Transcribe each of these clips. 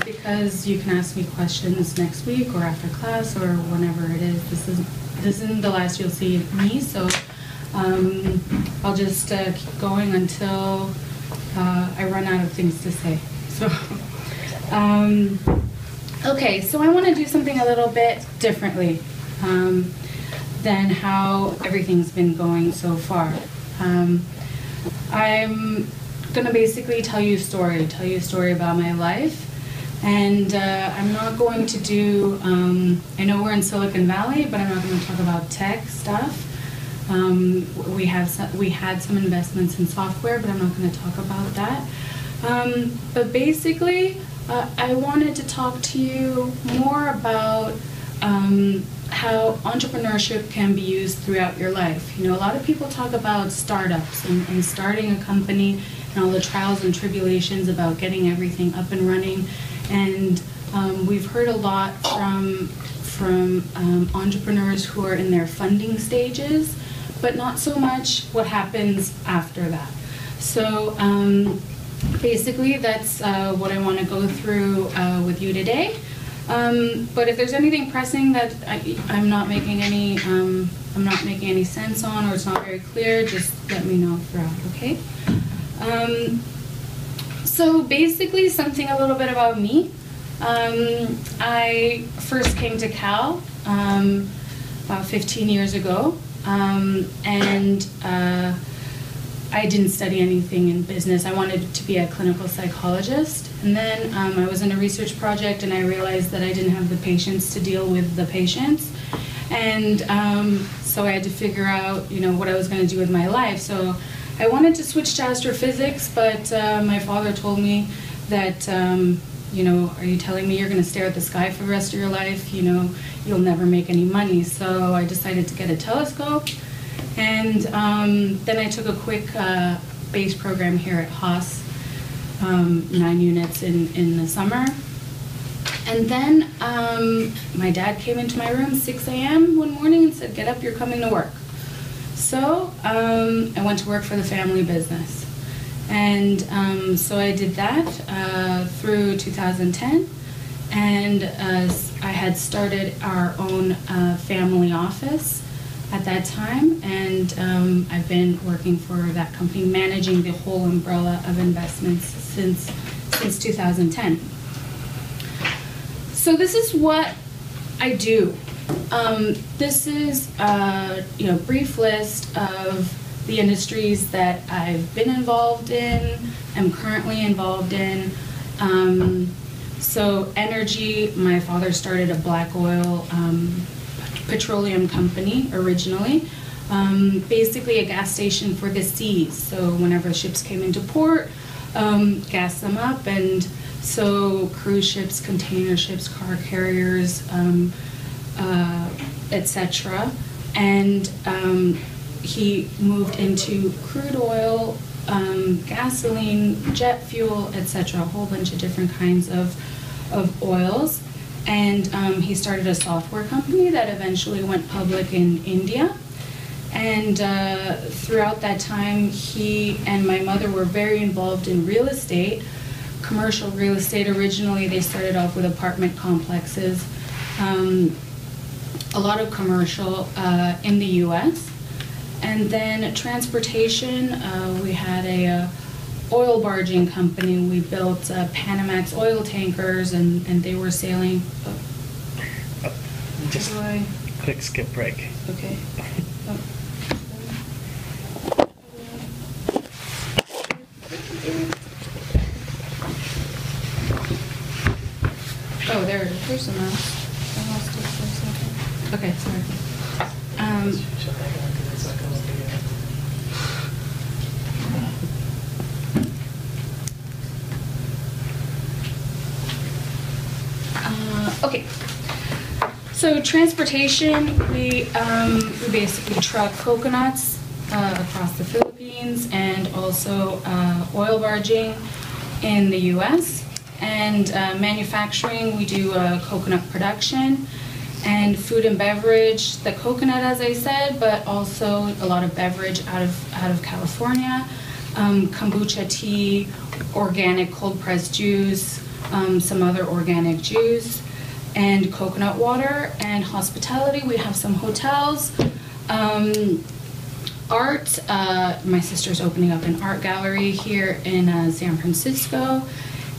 because you can ask me questions next week or after class or whenever it is. This isn't the last you'll see of me, so I'll just keep going until I run out of things to say. So, okay, so I want to do something a little bit differently than how everything's been going so far. I'm going to basically tell you a story about my life. And I'm not going to do, I know we're in Silicon Valley, but I'm not going to talk about tech stuff. We had some investments in software, but I'm not going to talk about that. But basically, I wanted to talk to you more about how entrepreneurship can be used throughout your life. You know, a lot of people talk about startups and starting a company and all the trials and tribulations about getting everything up and running. And we've heard a lot from entrepreneurs who are in their funding stages, but not so much what happens after that. So basically, that's what I want to go through with you today. But if there's anything pressing that I'm not making any sense on, or it's not very clear, just let me know throughout. Okay. So basically, something a little bit about me. I first came to Cal about 15 years ago, and I didn't study anything in business. I wanted to be a clinical psychologist, and then I was in a research project, and I realized that I didn't have the patience to deal with the patients, and so I had to figure out, you know, what I was going to do with my life. So I wanted to switch to astrophysics, but my father told me that, you know, are you telling me you're going to stare at the sky for the rest of your life? You know, you'll never make any money. So I decided to get a telescope, and then I took a quick base program here at Haas, 9 units in the summer. And then my dad came into my room 6 a.m. one morning and said, "Get up, you're coming to work." So I went to work for the family business, and so I did that through 2010, and I had started our own family office at that time, and I've been working for that company, managing the whole umbrella of investments since 2010. So this is what I do. This is a brief list of the industries that I've been involved in, am currently involved in. So energy, my father started a black oil petroleum company originally, basically a gas station for the seas. So whenever ships came into port, gas them up, and so cruise ships, container ships, car carriers, etc. And he moved into crude oil, gasoline, jet fuel, etc. A whole bunch of different kinds of oils. And he started a software company that eventually went public in India. And throughout that time, he and my mother were very involved in real estate, commercial real estate. Originally, they started off with apartment complexes, a lot of commercial in the U.S. And then transportation, we had a oil barging company. We built Panamax oil tankers, and they were sailing. Just quick skip break. Okay. Oh, there it is. There's a mouse. I lost it for a second. Okay, sorry. Okay. So transportation, we basically truck coconuts across the Philippines, and also oil barging in the U.S. And manufacturing, we do coconut production, and food and beverage, the coconut, as I said, but also a lot of beverage out of California, kombucha tea, organic cold pressed juice, some other organic juice, and coconut water. And hospitality, we have some hotels. Art, my sister's opening up an art gallery here in San Francisco.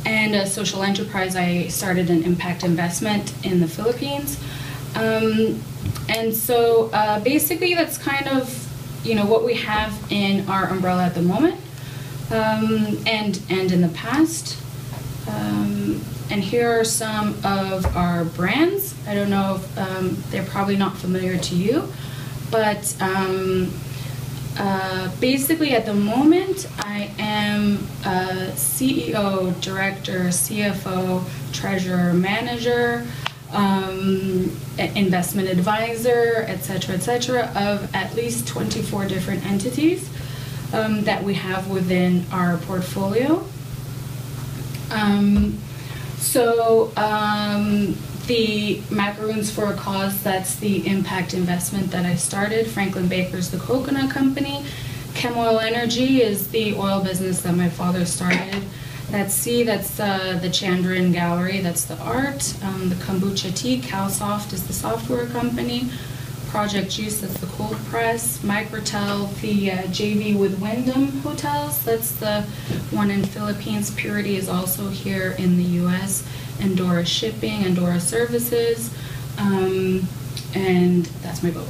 And a social enterprise, I started an impact investment in the Philippines. And so basically that's kind of, what we have in our umbrella at the moment, and in the past. And here are some of our brands. I don't know if they're probably not familiar to you, but basically at the moment I am a CEO, director, CFO, treasurer, manager, investment advisor, etc., of at least 24 different entities that we have within our portfolio. The Macaroons for a Cause, that's the impact investment that I started. Franklin Baker's the coconut company. Chem Oil Energy is the oil business that my father started. That's the Chandran Gallery, that's the art. The Kombucha Tea, CalSoft is the software company. Project Juice, that's the cold press. Microtel, the JV with Wyndham Hotels, that's the one in Philippines. Purity is also here in the US. Endora Shipping, Endora Services, and that's my boat.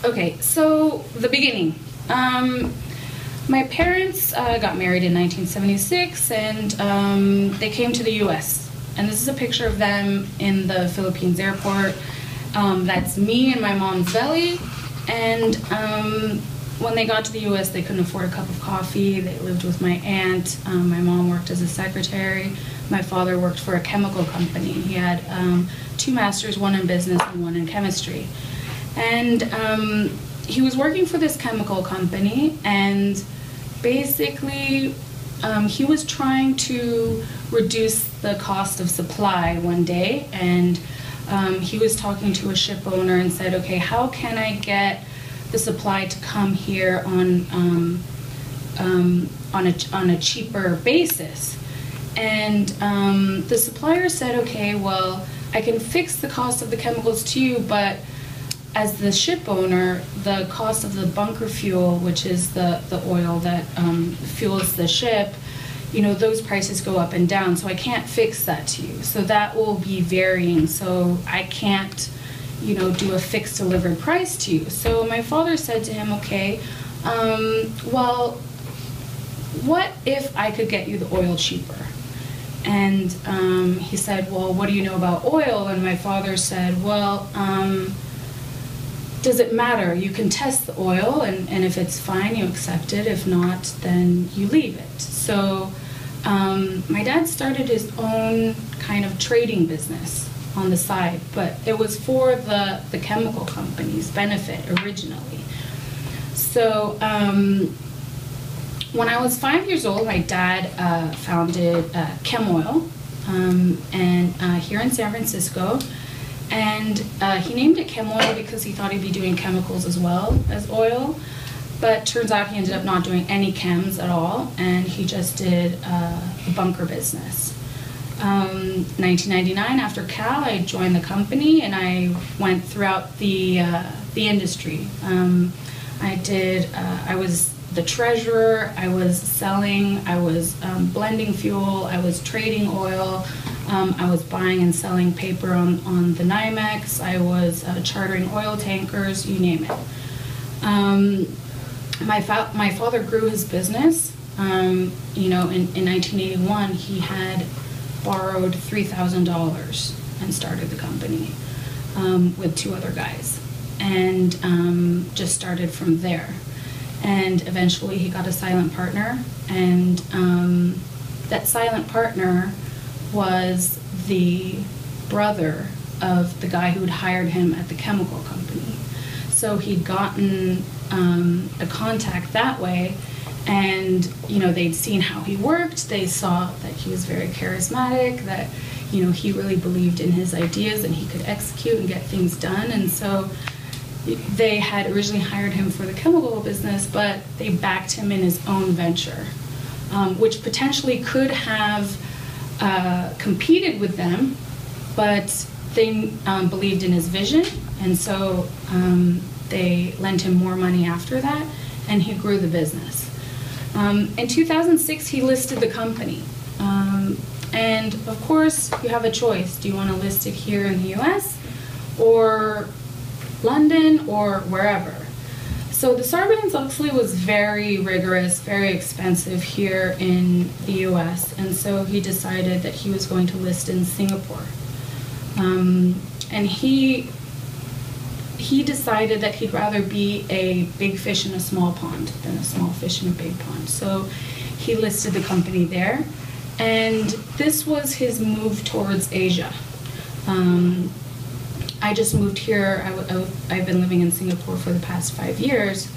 Okay, so the beginning. My parents got married in 1976, and they came to the US. And this is a picture of them in the Philippines airport. That's me and my mom's belly. And when they got to the US, they couldn't afford a cup of coffee. They lived with my aunt. My mom worked as a secretary. My father worked for a chemical company. He had 2 masters, one in business and one in chemistry. And he was working for this chemical company, and basically he was trying to reduce the cost of supply one day, and he was talking to a ship owner and said, okay, how can I get the supply to come here on a cheaper basis? And the supplier said, okay, well, I can fix the cost of the chemicals to you, but as the ship owner, the cost of the bunker fuel, which is the oil that fuels the ship, those prices go up and down, so I can't fix that to you. So that will be varying, so I can't do a fixed delivered price to you. So my father said to him, okay, well, what if I could get you the oil cheaper? And he said, well, what do you know about oil? And my father said, well, does it matter? You can test the oil, and if it's fine, you accept it. If not, then you leave it. So my dad started his own kind of trading business on the side, but it was for the chemical company's benefit originally. So when I was 5 years old, my dad founded Chem Oil here in San Francisco, and he named it Chem Oil because he thought he'd be doing chemicals as well as oil, but turns out he ended up not doing any chems at all, and he just did the bunker business. 1999, after Cal, I joined the company, and I went throughout the industry. I was the treasurer, I was selling, I was blending fuel, I was trading oil, I was buying and selling paper on the NYMEX, I was chartering oil tankers, you name it. My father grew his business. In 1981, he had borrowed $3,000 and started the company with 2 other guys, and just started from there. And eventually he got a silent partner, and that silent partner was the brother of the guy who had hired him at the chemical company. So he'd gotten a contact that way, and they'd seen how he worked. They saw that he was very charismatic, that he really believed in his ideas and he could execute and get things done. And so they had originally hired him for the chemical business, but they backed him in his own venture. which potentially could have competed with them, but they believed in his vision, and so they lent him more money after that, and he grew the business. In 2006, he listed the company. And of course, you have a choice. Do you want to list it here in the US or London or wherever? So the Sarbanes-Oxley was very rigorous, very expensive here in the US, and so he decided that he was going to list in Singapore. And he decided that he'd rather be a big fish in a small pond than a small fish in a big pond. So he listed the company there. And this was his move towards Asia. I just moved here. I've been living in Singapore for the past 5 years.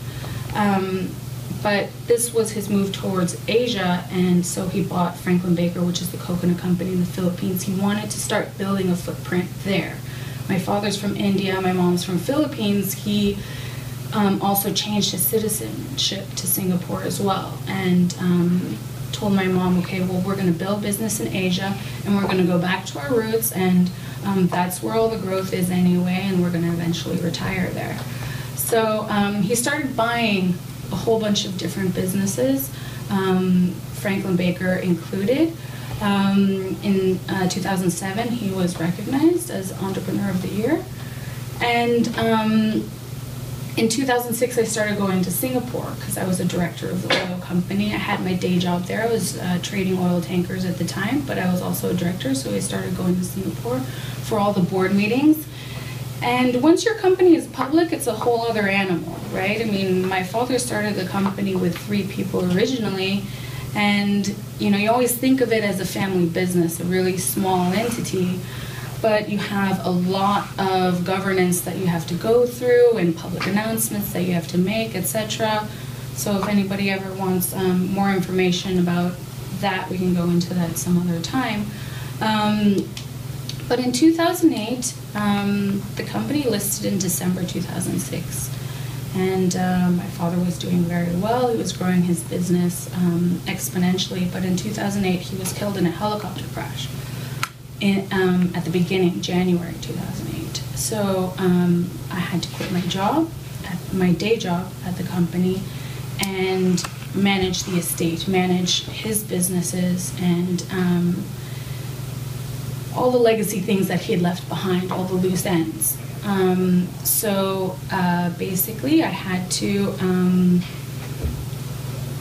But this was his move towards Asia, and so he bought Franklin Baker, which is the coconut company in the Philippines. He wanted to start building a footprint there. My father's from India, my mom's from Philippines. He also changed his citizenship to Singapore as well, and told my mom, okay, well, we're going to build business in Asia, and we're going to go back to our roots, and that's where all the growth is anyway, and we're going to eventually retire there. So he started buying a whole bunch of different businesses, Franklin Baker included. In 2007, he was recognized as Entrepreneur of the Year. And in 2006, I started going to Singapore because I was a director of the oil company. I had my day job there. I was trading oil tankers at the time, but I was also a director, so I started going to Singapore for all the board meetings. And once your company is public, it's a whole other animal, right? I mean, my father started the company with 3 people originally, and you always think of it as a family business, a really small entity, but you have a lot of governance that you have to go through and public announcements that you have to make, etc. So if anybody ever wants more information about that, we can go into that some other time. But in 2008, the company listed in December 2006. And my father was doing very well. He was growing his business exponentially. But in 2008, he was killed in a helicopter crash at the beginning, January 2008. So I had to quit my job, my day job at the company, and manage the estate, manage his businesses, and all the legacy things that he had left behind, all the loose ends. So basically I had to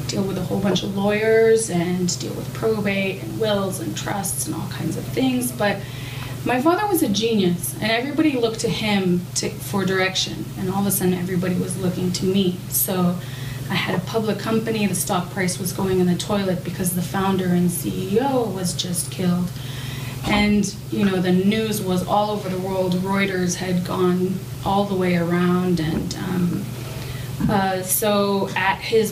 deal with a whole bunch of lawyers and deal with probate and wills and trusts and all kinds of things. But my father was a genius, and everybody looked to him for direction, and all of a sudden everybody was looking to me. So I had a public company. The stock price was going in the toilet because the founder and CEO was just killed. And, the news was all over the world. Reuters had gone all the way around. And so at his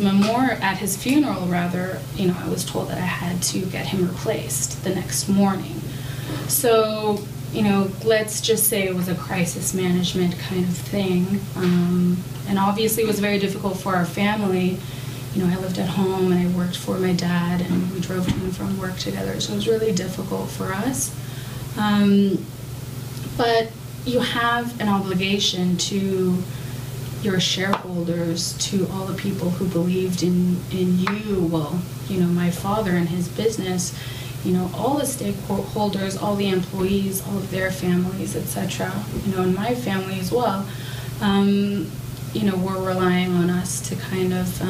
funeral, rather, I was told that I had to get him replaced the next morning. So, let's just say it was a crisis management kind of thing. And obviously it was very difficult for our family. I lived at home and I worked for my dad, and we drove to and from work together, so it was really difficult for us. But you have an obligation to your shareholders, to all the people who believed in you. Well, my father and his business, all the stakeholders, all the employees, all of their families, etc. And my family as well. Were relying on us to kind of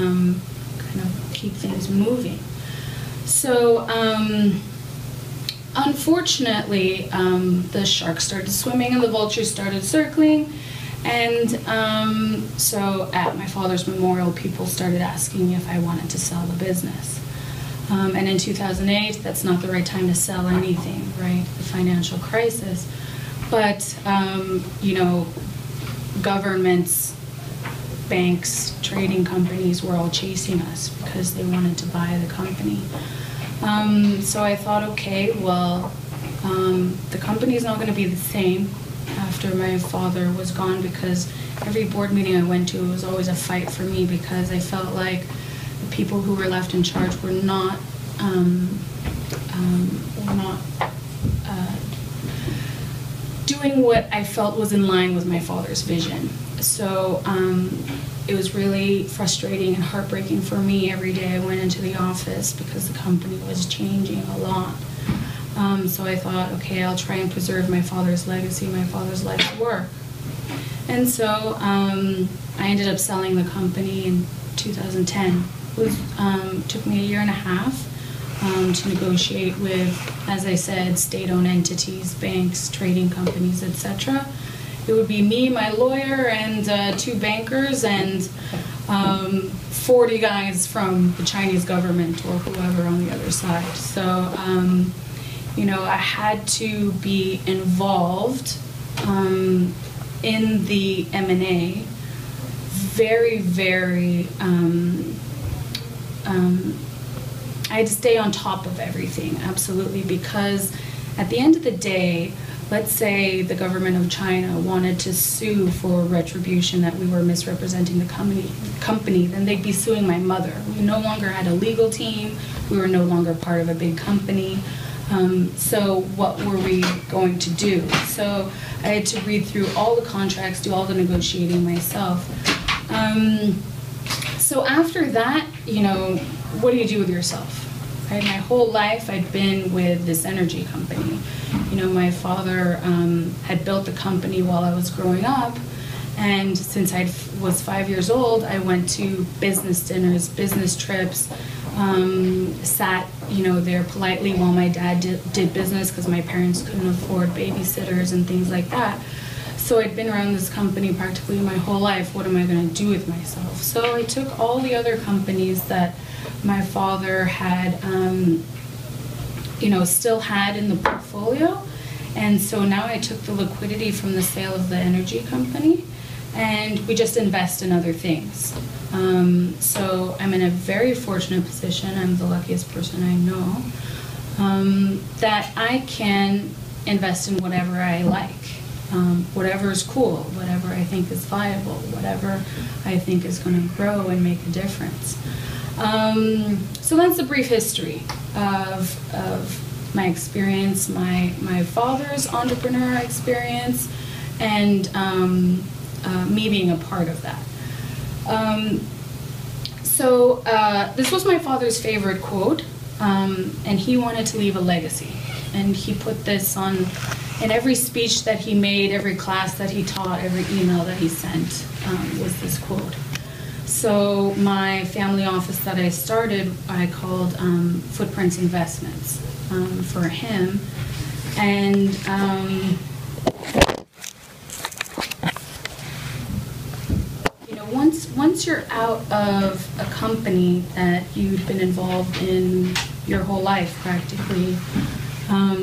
keep things moving. So unfortunately, the sharks started swimming and the vultures started circling, and so at my father's memorial, people started asking me if I wanted to sell the business. And in 2008, that's not the right time to sell anything, right? The financial crisis. But governments, banks, trading companies were all chasing us because they wanted to buy the company. So I thought, okay, well, the company's not going to be the same after my father was gone, because every board meeting I went to, it was always a fight for me, because I felt like the people who were left in charge were not doing what I felt was in line with my father's vision. So it was really frustrating and heartbreaking for me every day I went into the office because the company was changing a lot. So I thought, okay, I'll try and preserve my father's legacy, my father's life's work. And so I ended up selling the company in 2010. It took me a year and a half to negotiate with, as I said, state-owned entities, banks, trading companies, etc. It would be me, my lawyer, and 2 bankers, and 40 guys from the Chinese government or whoever on the other side. So, you know, I had to be involved in the M&A very, I had to stay on top of everything, absolutely, because at the end of the day, let's say the government of China wanted to sue for retribution that we were misrepresenting the company, then they'd be suing my mother. We no longer had a legal team. We were no longer part of a big company. So what were we going to do? So I had to read through all the contracts, do all the negotiating myself. So after that, you know, what do you do with yourself? Right? My whole life I'd been with this energy company. You know, my father had built the company while I was growing up, and since I was 5 years old, I went to business dinners, business trips, sat, you know, there politely while my dad did business because my parents couldn't afford babysitters and things like that. So I'd been around this company practically my whole life. What am I going to do with myself? So I took all the other companies that my father had, you know, still had in the portfolio. And so now I took the liquidity from the sale of the energy company, and we just invest in other things. So I'm in a very fortunate position. I'm the luckiest person I know, that I can invest in whatever I like. Whatever is cool, whatever I think is viable, whatever I think is going to grow and make a difference. So that's a brief history of my experience, my father's entrepreneur experience, and me being a part of that. This was my father's favorite quote, and he wanted to leave a legacy. And he put this on in every speech that he made, every class that he taught, every email that he sent, was this quote. So my family office that I started, I called Footprints Investments for him. And you know, once you're out of a company that you've been involved in your whole life practically,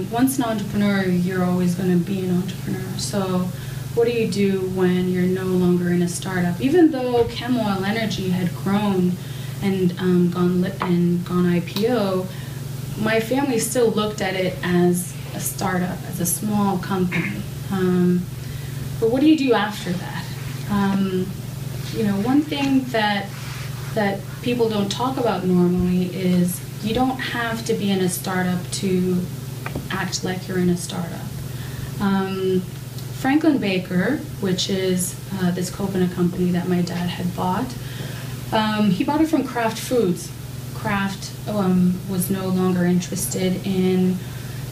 once an entrepreneur, you're always going to be an entrepreneur. So what do you do when you're no longer in a startup? Even though Chemoil Energy had grown and gone IPO, my family still looked at it as a startup, as a small company. But what do you do after that? You know, one thing that people don't talk about normally is you don't have to be in a startup to act like you're in a startup. Franklin Baker, which is this coconut company that my dad had bought, he bought it from Kraft Foods. Kraft was no longer interested in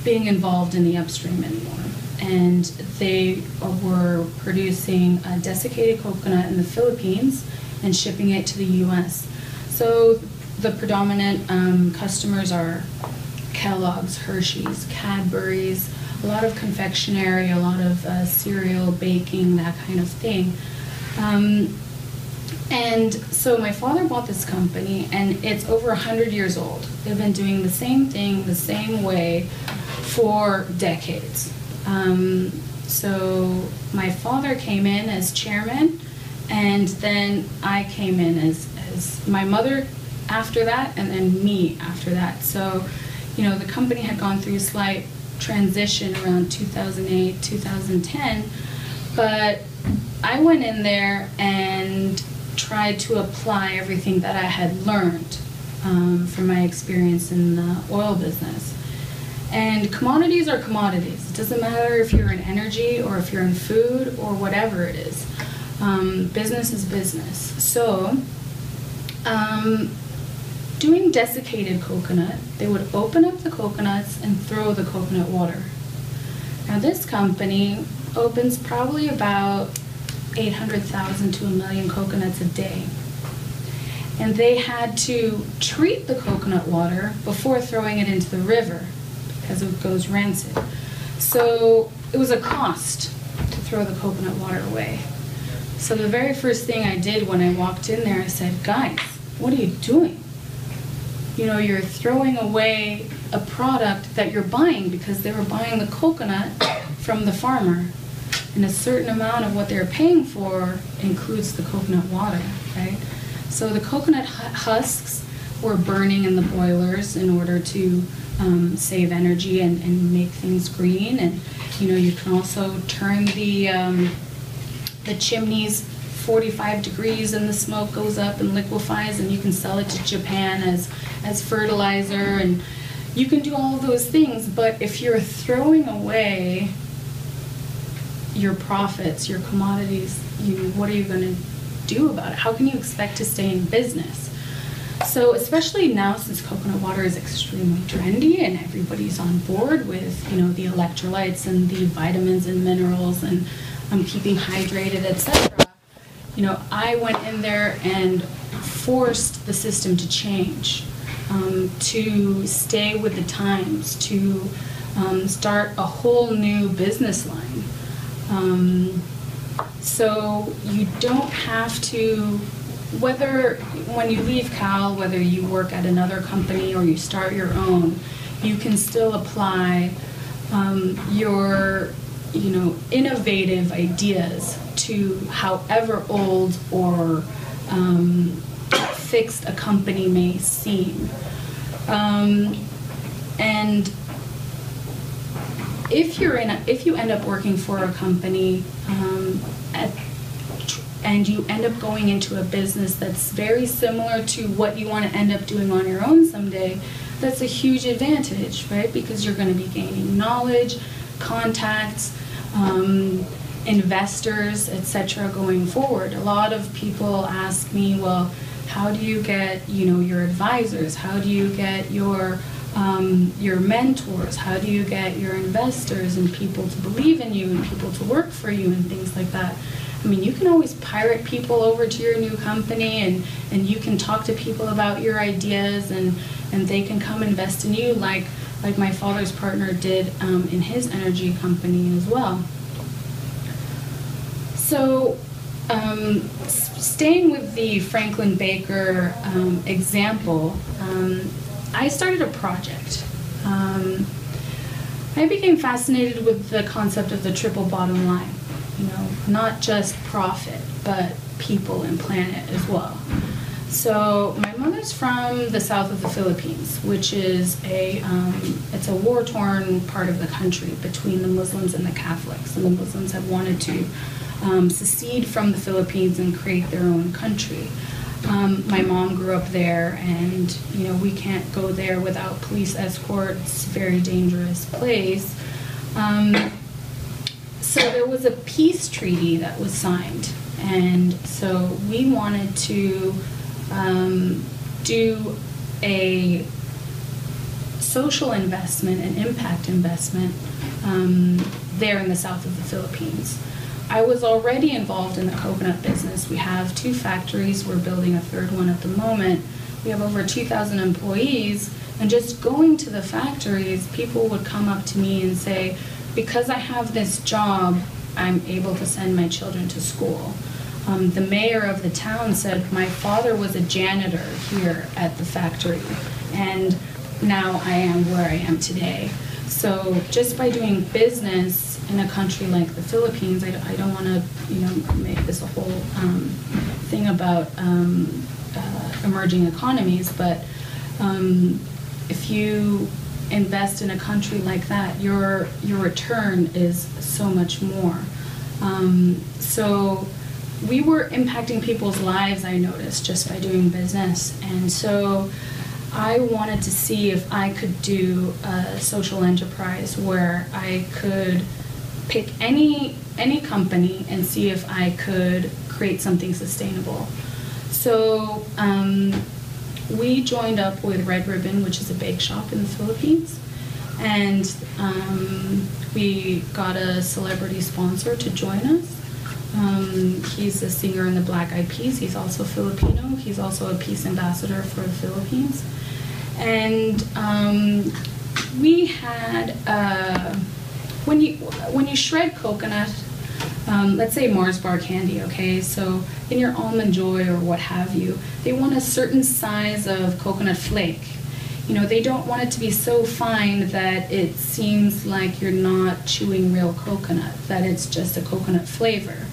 being involved in the upstream anymore. And they were producing desiccated coconut in the Philippines and shipping it to the US. So the predominant customers are Kellogg's, Hershey's, Cadbury's, a lot of confectionery, a lot of cereal, baking, that kind of thing. And so my father bought this company, and it's over 100 years old. They've been doing the same thing, the same way for decades. So my father came in as chairman, and then I came in as my mother after that, and then me after that. So, you know, the company had gone through a slight transition around 2008, 2010, but I went in there and tried to apply everything that I had learned from my experience in the oil business. And commodities are commodities. It doesn't matter if you're in energy or if you're in food or whatever it is. Business is business. So, doing desiccated coconut, they would open up the coconuts and throw the coconut water. Now this company opens probably about 800,000 to 1 million coconuts a day. And they had to treat the coconut water before throwing it into the river because it goes rancid. So it was a cost to throw the coconut water away. So the very first thing I did when I walked in there, I said, guys, what are you doing? You know, you're throwing away a product that you're buying because they were buying the coconut from the farmer. And a certain amount of what they're paying for includes the coconut water, right? So the coconut husks were burning in the boilers in order to save energy and make things green. And you know, you can also turn the chimneys 45 degrees and the smoke goes up and liquefies, and you can sell it to Japan as fertilizer, and you can do all of those things. But if you're throwing away your profits, your commodities, what are you going to do about it? How can you expect to stay in business? So especially now, since coconut water is extremely trendy and everybody's on board with, you know, the electrolytes and the vitamins and minerals and keeping hydrated, etc. You know, I went in there and forced the system to change, to stay with the times, to start a whole new business line. So you don't have to, whether when you leave Cal, whether you work at another company or you start your own, you can still apply your, you know, innovative ideas to however old or fixed a company may seem. And if you end up working for a company and you end up going into a business that's very similar to what you want to end up doing on your own someday, that's a huge advantage, right? Because you're going to be gaining knowledge, contacts, investors, etc. going forward. A lot of people ask me, well, how do you get, you know, your advisors? How do you get your mentors? How do you get your investors and people to believe in you and people to work for you and things like that? I mean, you can always pirate people over to your new company, and you can talk to people about your ideas, and they can come invest in you like my father's partner did in his energy company as well. So staying with the Franklin Baker example, I started a project. I became fascinated with the concept of the triple bottom line. You know, not just profit, but people and planet as well. So my mother's from the south of the Philippines, which is it's a war-torn part of the country between the Muslims and the Catholics. And the Muslims have wanted to secede from the Philippines and create their own country. My mom grew up there, and you know, we can't go there without police escort. It's a very dangerous place. So there was a peace treaty that was signed, and so we wanted to do a social investment and impact investment there in the south of the Philippines. I was already involved in the coconut business. We have 2 factories. We're building a 3rd one at the moment. We have over 2,000 employees, and just going to the factories, people would come up to me and say, because I have this job, I'm able to send my children to school. The mayor of the town said, my father was a janitor here at the factory, and now I am where I am today. So just by doing business in a country like the Philippines, I don't want to, you know, make this a whole thing about emerging economies, but if you invest in a country like that, your return is so much more. So we were impacting people's lives, I noticed, just by doing business. And so I wanted to see if I could do a social enterprise where I could pick any company and see if I could create something sustainable. So we joined up with Red Ribbon, which is a bake shop in the Philippines, and we got a celebrity sponsor to join us. He's a singer in the Black Eyed Peas. He's also Filipino. He's also a peace ambassador for the Philippines. And we had, when you shred coconut, let's say Mars bar candy, okay? So in your Almond Joy or what have you, they want a certain size of coconut flake. You know, they don't want it to be so fine that it seems like you're not chewing real coconut, that it's just a coconut flavor.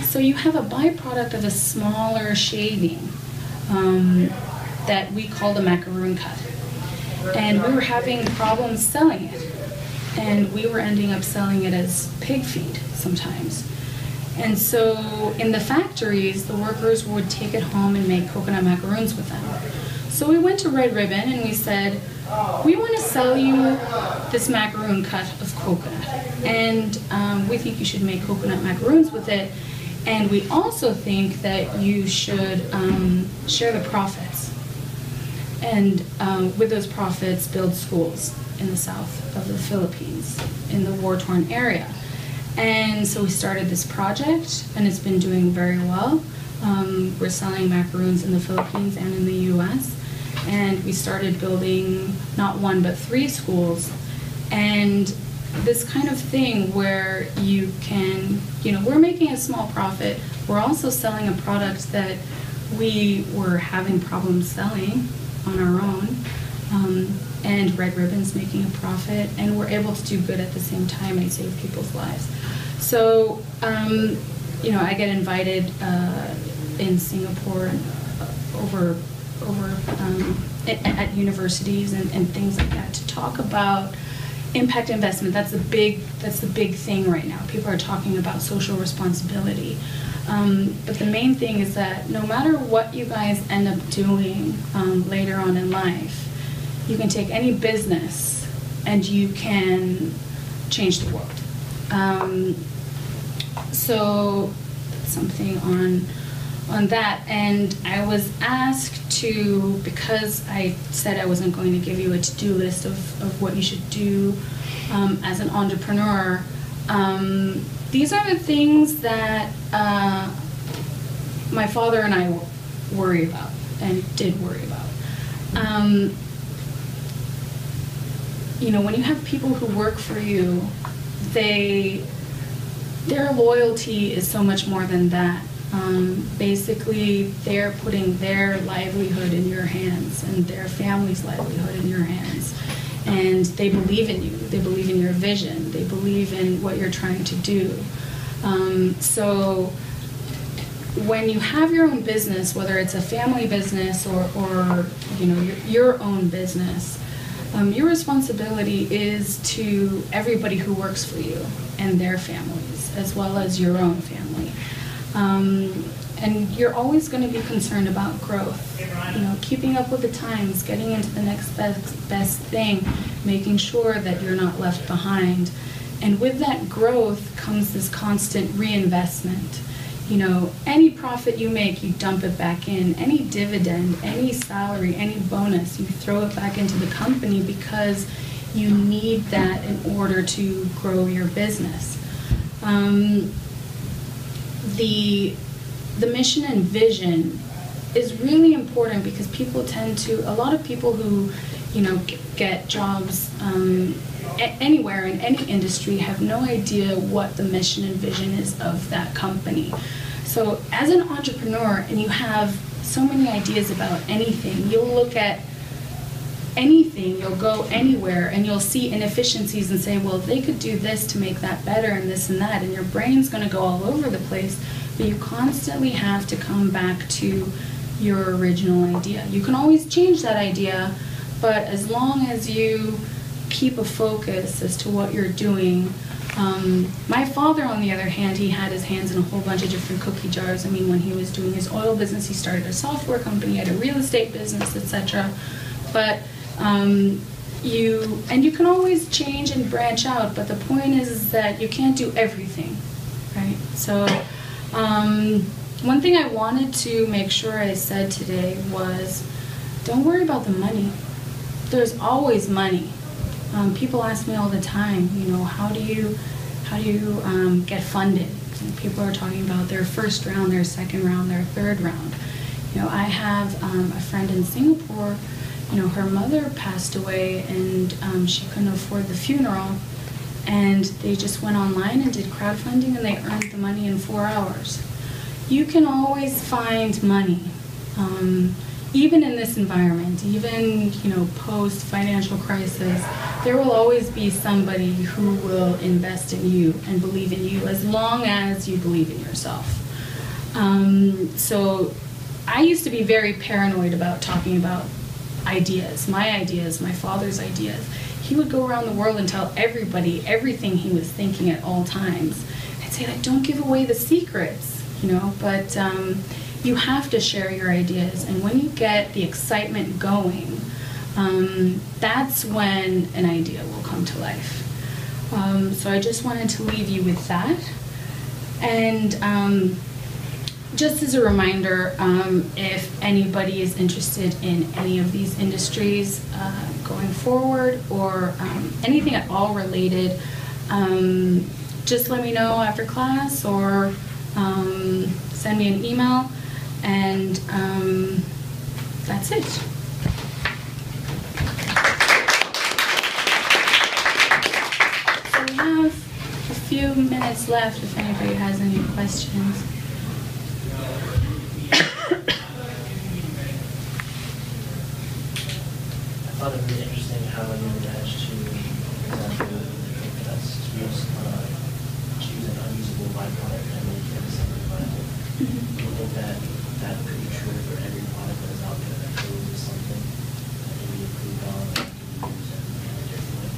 So you have a byproduct of a smaller shaving that we call the macaroon cut. And we were having problems selling it. And we were ending up selling it as pig feed sometimes. And so in the factories, the workers would take it home and make coconut macaroons with them. So we went to Red Ribbon and we said, we want to sell you this macaroon cut of coconut. And we think you should make coconut macaroons with it. And we also think that you should share the profits. And with those profits, build schools in the south of the Philippines, in the war-torn area. And so we started this project, and it's been doing very well. We're selling macaroons in the Philippines and in the US. And we started building not one, but 3 schools. And this kind of thing where you can, you know, we're making a small profit. We're also selling a product that we were having problems selling on our own. And Red Ribbon's making a profit, and we're able to do good at the same time and save people's lives. So, you know, I get invited in Singapore over at universities and things like that to talk about impact investment. That's the big thing right now. People are talking about social responsibility. But the main thing is that no matter what you guys end up doing later on in life, you can take any business and you can change the world. So that's something on that. And I was asked to, because I said I wasn't going to give you a to-do list of what you should do as an entrepreneur, these are the things that my father and I worry about and did worry about. You know, when you have people who work for you, their loyalty is so much more than that. Basically, they're putting their livelihood in your hands and their family's livelihood in your hands. And they believe in you. They believe in your vision. They believe in what you're trying to do. So when you have your own business, whether it's a family business or you know, your own business, your responsibility is to everybody who works for you and their families, as well as your own family. And you're always going to be concerned about growth, you know, keeping up with the times, getting into the next best thing, making sure that you're not left behind. And with that growth comes this constant reinvestment. You know, any profit you make, you dump it back in. Any dividend, any salary, any bonus, you throw it back into the company because you need that in order to grow your business. The mission and vision is really important because people tend to, a lot of people who, you know, get jobs anywhere in any industry have no idea what the mission and vision is of that company. So as an entrepreneur, and you have so many ideas about anything, you'll look at anything, you'll go anywhere, and you'll see inefficiencies and say, well, they could do this to make that better and this and that, and your brain's going to go all over the place, but you constantly have to come back to your original idea. You can always change that idea, but as long as you keep a focus as to what you're doing. My father, on the other hand, he had his hands in a whole bunch of different cookie jars. I mean, when he was doing his oil business, he started a software company, had a real estate business, etc. But you can always change and branch out, but the point is that you can't do everything, right? So one thing I wanted to make sure I said today was, don't worry about the money. There's always money. People ask me all the time, you know, how do you get funded? And people are talking about their first round, their second round, their third round. You know, I have a friend in Singapore. You know, her mother passed away, and she couldn't afford the funeral, and they just went online and did crowdfunding, and they earned the money in 4 hours. You can always find money. Even in this environment, even, you know, post-financial crisis, there will always be somebody who will invest in you and believe in you as long as you believe in yourself. So I used to be very paranoid about talking about ideas, my father's ideas. He would go around the world and tell everybody everything he was thinking at all times. I'd say, like, don't give away the secrets, you know, but you have to share your ideas, and when you get the excitement going, that's when an idea will come to life. So I just wanted to leave you with that. And just as a reminder, if anybody is interested in any of these industries going forward, or anything at all related, just let me know after class, or send me an email. And that's it. So we have a few minutes left if anybody has any questions. I thought it was really interesting how you managed to, for example, choose an unusable byproduct and make it something viable. Do you think that could be true for every product that is out there, that code is something that can be improved on, that can be used in a different way?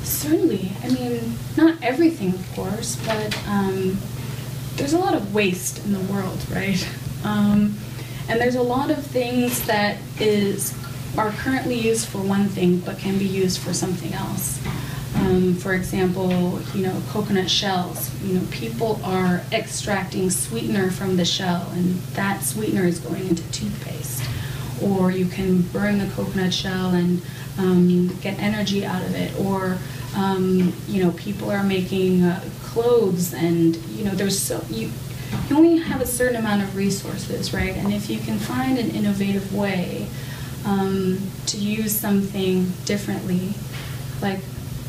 Certainly. I mean, not everything, of course, but there's a lot of waste in the world, right? And there's a lot of things that are currently used for one thing, but can be used for something else. For example, you know, coconut shells. You know, people are extracting sweetener from the shell, and that sweetener is going into toothpaste. Or you can burn the coconut shell and get energy out of it. Or you know, people are making clothes, and you know, you only have a certain amount of resources, right? And if you can find an innovative way to use something differently, like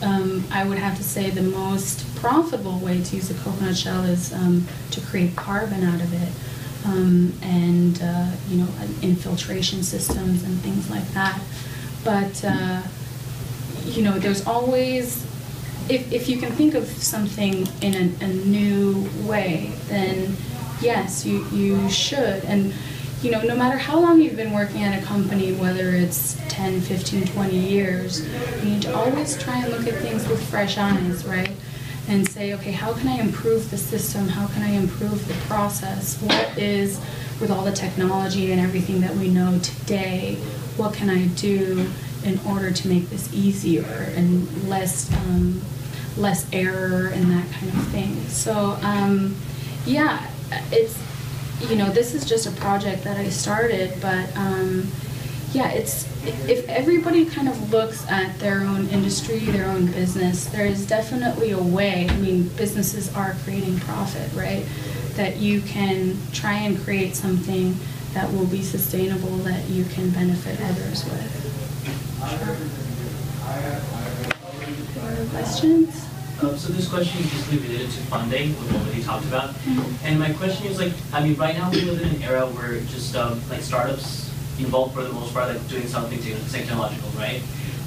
I would have to say the most profitable way to use a coconut shell is to create carbon out of it, and you know, infiltration systems and things like that. But you know, there's always, if you can think of something in a new way, then yes, you should. And you know, no matter how long you've been working at a company, whether it's 10, 15, 20 years, you need to always try and look at things with fresh eyes, right? And say, okay, how can I improve the system? How can I improve the process? What is, with all the technology and everything that we know today, what can I do in order to make this easier and less error and that kind of thing? So, yeah, it's, you know, this is just a project that I started, but yeah, if everybody kind of looks at their own industry, their own business, there is definitely a way. I mean, businesses are creating profit, right? That you can try and create something that will be sustainable, that you can benefit others with. Sure. Other questions? So this question is basically related to funding, with what we talked about. And my question is, like, I mean, right now we live in an era where just like startups involved for the most part, like doing something technological, right?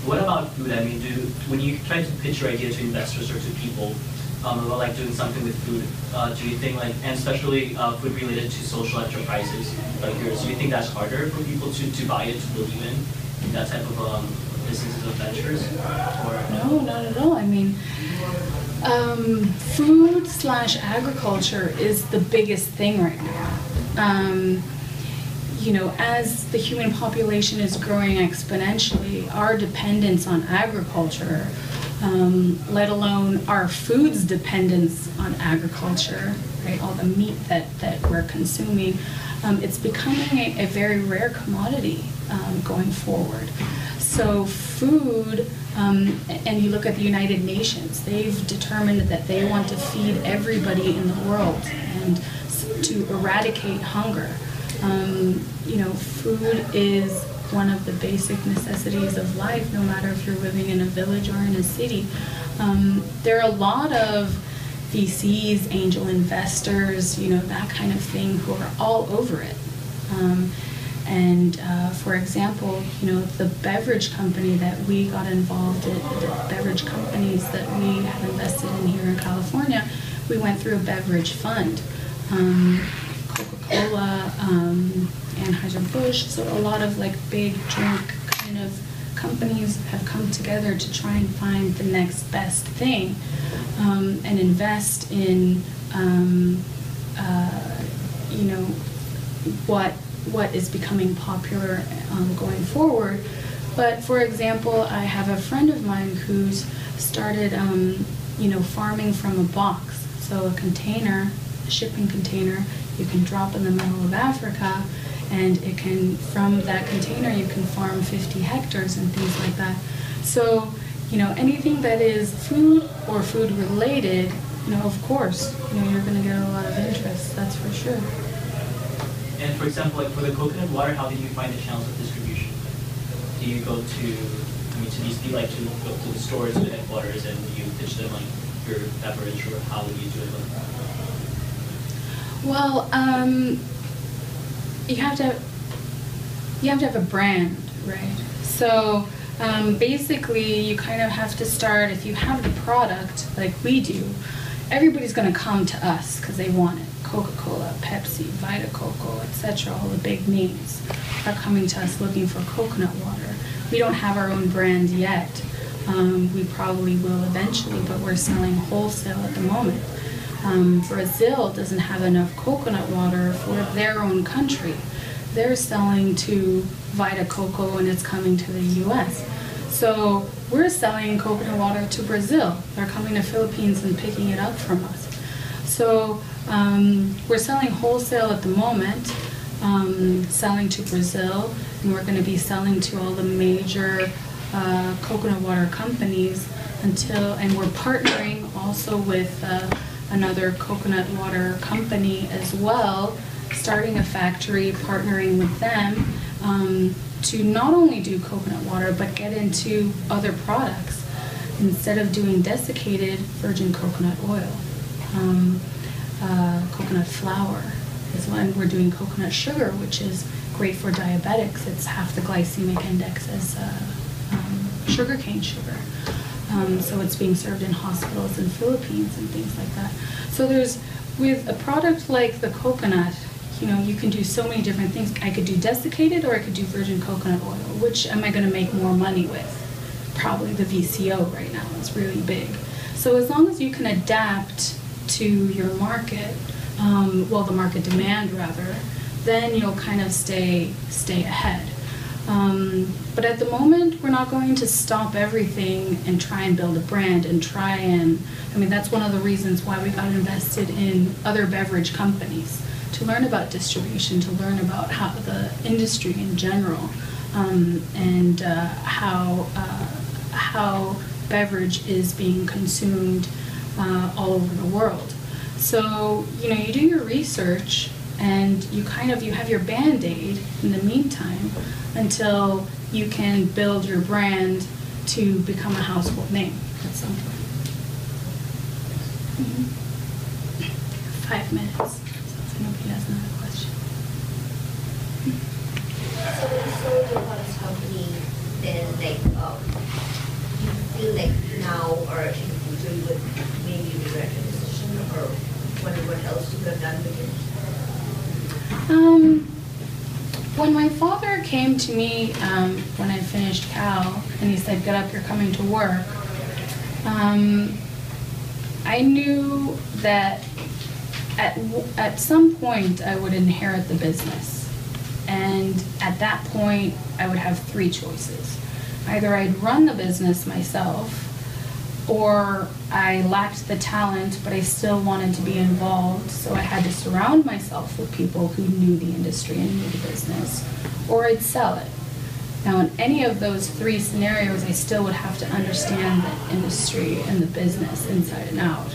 What about food? I mean, when you try to pitch your idea to investors or to people about like doing something with food, do you think, like, and especially food related to social enterprises like yours, do you think that's harder for people to buy it, to believe in that type of businesses of ventures? Or No, not at all. I mean, food slash agriculture is the biggest thing right now. You know, as the human population is growing exponentially, our dependence on agriculture, let alone our food's dependence on agriculture, right, all the meat that we're consuming, it's becoming a very rare commodity going forward. So food, and you look at the United Nations, they've determined that they want to feed everybody in the world and to eradicate hunger. You know, food is one of the basic necessities of life, no matter if you're living in a village or in a city. There are a lot of VCs, angel investors, you know, that kind of thing, who are all over it. For example, you know, the beverage company that we got involved in, the beverage companies that we have invested in here in California, we went through a beverage fund. Coca-Cola, Anheuser-Busch, so a lot of like big drink kind of companies have come together to try and find the next best thing, and invest in, you know, what is becoming popular going forward. But for example, I have a friend of mine who's started, you know, farming from a box, so a container, a shipping container, you can drop in the middle of Africa, and it can, from that container, you can farm 50 hectares and things like that. So, you know, anything that is food or food related, you know, of course, you know, you're going to get a lot of interest, that's for sure. And for example, like for the coconut water, how did you find the channels of distribution? Do you go to, I mean, so do you like to go to the stores, to the headquarters, and you pitch them like your beverage, or how would you do it? Well, you have to have a brand, right? So basically, you kind of have to start, if you have the product like we do, everybody's going to come to us because they want it. Coca-Cola, Pepsi, Vita Coco, etc. All the big names are coming to us looking for coconut water. We don't have our own brand yet. We probably will eventually, but we're selling wholesale at the moment. Brazil doesn't have enough coconut water for their own country. They're selling to Vita Coco, and it's coming to the U.S. So we're selling coconut water to Brazil. They're coming to Philippines and picking it up from us. So we're selling wholesale at the moment, selling to Brazil, and we're going to be selling to all the major coconut water companies and we're partnering also with another coconut water company as well, starting a factory, partnering with them to not only do coconut water, but get into other products. Instead of doing desiccated, virgin coconut oil, coconut flour is when we're doing coconut sugar, which is great for diabetics. It's half the glycemic index as sugarcane sugar. So it's being served in hospitals in Philippines and things like that. So with a product like the coconut, you know, you can do so many different things. I could do desiccated, or I could do virgin coconut oil. Which am I going to make more money with? Probably the VCO right now is really big. So as long as you can adapt to your market, well, the market demand rather, then you'll kind of stay ahead. But at the moment, we're not going to stop everything and try and build a brand and I mean, that's one of the reasons why we got invested in other beverage companies, to learn about distribution, to learn about how the industry in general, and how beverage is being consumed all over the world. So, you know, you do your research, and you have your Band-Aid in the meantime until you can build your brand to become a household name at some point. 5 minutes, so nobody has another question. So when you sold your products company, then like, you feel like now or in the future you would maybe regret your decision, or wonder what else you could have done with it? When my father came came to me when I finished Cal, and he said, "Get up, you're coming to work," I knew that at some point I would inherit the business. And at that point, I would have three choices. Either I'd run the business myself, or I lacked the talent, but I still wanted to be involved, so I had to surround myself with people who knew the industry and knew the business, or I'd sell it. Now, in any of those three scenarios, I still would have to understand the industry and the business inside and out.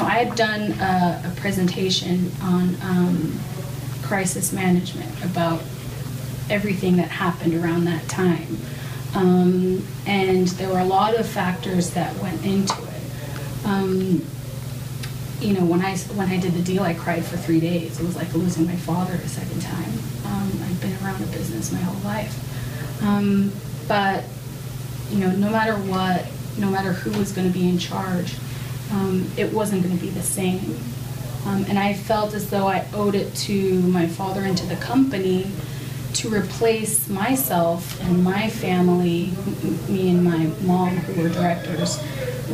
I had done a presentation on crisis management about everything that happened around that time. And there were a lot of factors that went into it. When I did the deal, I cried for 3 days. It was like losing my father a second time. I've been around the business my whole life. But no matter what, no matter who was going to be in charge, it wasn't going to be the same. And I felt as though I owed it to my father and to the company to replace myself and my family, me and my mom, who were directors,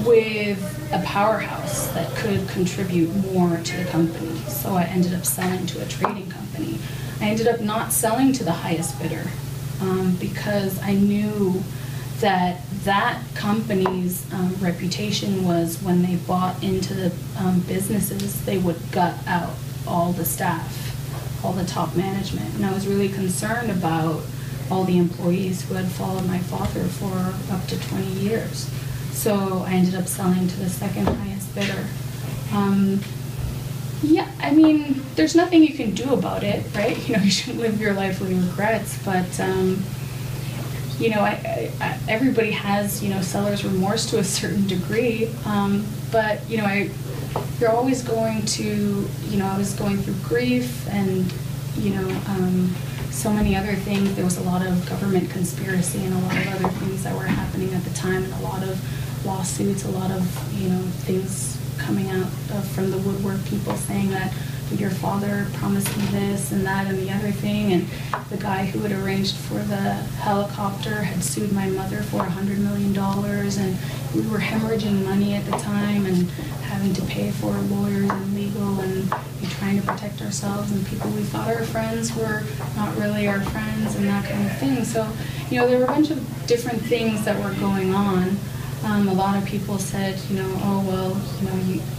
with a powerhouse that could contribute more to the company. So I ended up selling to a trading company. I ended up not selling to the highest bidder because I knew that company's reputation was, when they bought into the businesses, they would gut out all the staff, all the top management. And I was really concerned about all the employees who had followed my father for up to 20 years. So I ended up selling to the second highest bidder. There's nothing you can do about it, right? You shouldn't live your life with regrets, but everybody has, seller's remorse to a certain degree. But you're always going to, I was going through grief and, so many other things. There was a lot of government conspiracy and a lot of other things that were happening at the time, and a lot of lawsuits, a lot of, things coming out from the woodwork, people saying that your father promised me this and that and the other thing, and the guy who had arranged for the helicopter had sued my mother for $100 million, and we were hemorrhaging money at the time and having to pay for lawyers and legal and trying to protect ourselves, and people we thought our friends were not really our friends and that kind of thing. So, there were a bunch of different things that were going on. A lot of people said, oh, well,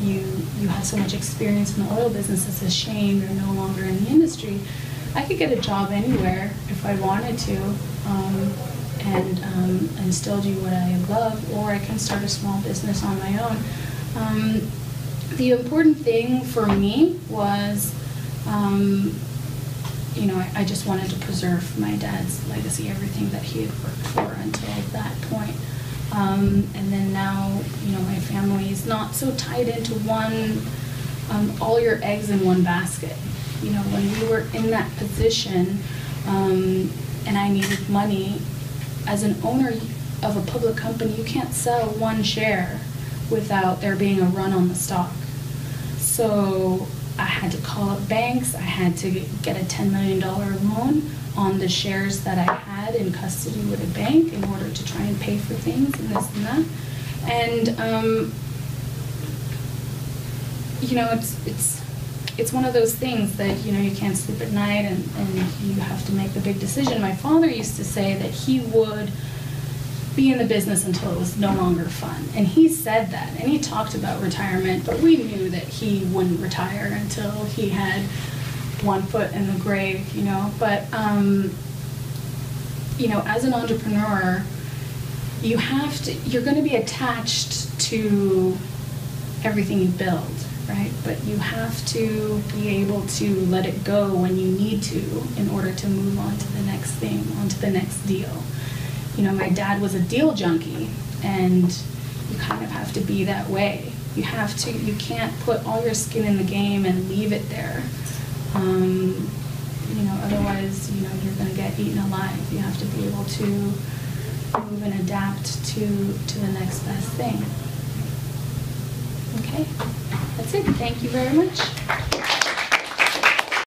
you have so much experience in the oil business, it's a shame you're no longer in the industry. I could get a job anywhere if I wanted to, and still do what I love, or I can start a small business on my own. The important thing for me was, I just wanted to preserve my dad's legacy, everything that he had worked for until that point. And then now, my family is not so tied into one, all your eggs in one basket. When we were in that position, and I needed money, as an owner of a public company, you can't sell one share without there being a run on the stock. So I had to call up banks, I had to get a $10 million loan on the shares that I had in custody with a bank in order to try and pay for things and this and that. And it's one of those things that you can't sleep at night, and you have to make the big decision. My father used to say that he would be in the business until it was no longer fun, and he said that, and he talked about retirement, but we knew that he wouldn't retire until he had one foot in the grave, but as an entrepreneur, you're going to be attached to everything you build, right? But you have to be able to let it go when you need to in order to move on to the next thing, on to the next deal. My dad was a deal junkie, and you kind of have to be that way. You can't put all your skin in the game and leave it there. Otherwise, you're going to get eaten alive. You have to be able to move and adapt to the next best thing. Okay, that's it. Thank you very much.